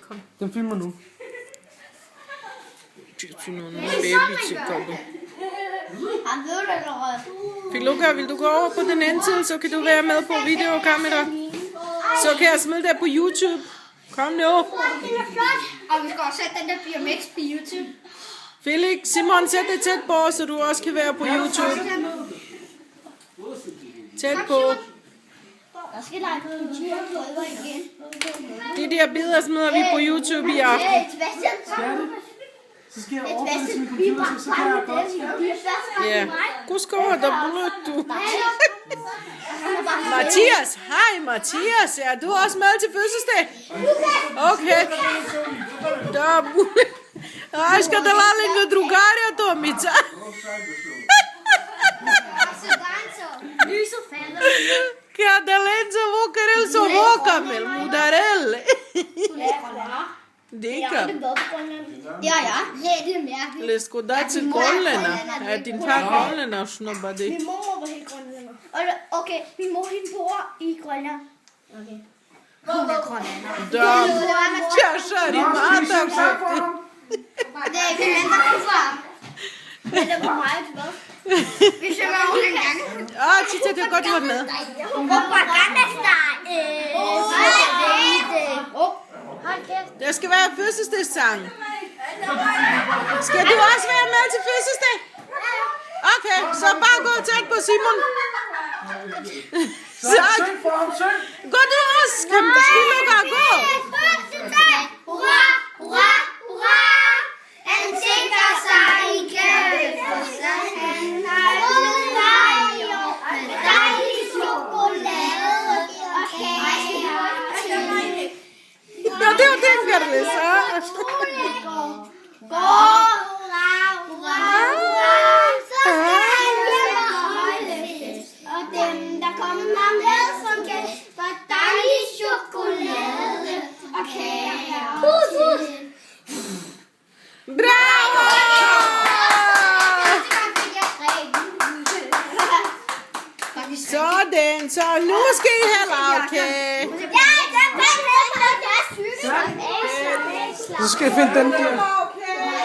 Kom. Den filmer nu. Han ved det allerede. Filuka, vil du gå over på den anden side, så kan du være med på videokamera. Så kan jeg smide det på YouTube. Kom nu. Og vi skal også sætte den der BMX på YouTube. Felix, Simon, sæt det tæt på, så du også kan være på YouTube. Tæt på. Der skal lege på YouTube igen. De der billeder smider vi på YouTube i aften. Så skal jeg overføre min computer, så kan jeg godt. Ja. Godskår, der blødt du. Mathias, hej Mathias, er du også med til fødselsdag? Okay. Aš kada lalinga drugarja Tomica. Kada lenza vokarel so vokamel, mudarelle. Dika. Ja, det er mærkeligt. Lesko da til grønlænder. Er din far grønlænder, snubber det? Min mor var helt grønlænder. Okay, min mor hende bor i Grønland. Okay. Hun er grønlænder. Tjasher i mata. Det er ikke en anden far. Men det var meget godt. Vi synger også en gang. Tita, det er godt, du var med. Der skal være fødselsdagssang. Skal du også være med til fødselsdag? Okay, så bare gå tæt på Simon. Så gå du også. Kan du lukke og gå? Hurra, hurra, hurra. Han tænker sig igennem fødselsdagen. Han har med dejlig chokolade og kage. No, det var den, Gerlis. Og dem, der kommer med, som kan få dejlig chokolade og kage. Bravo! Sådan, så nu skal I have lavkage. Ja, der er sygt. Så skal jeg finde den der.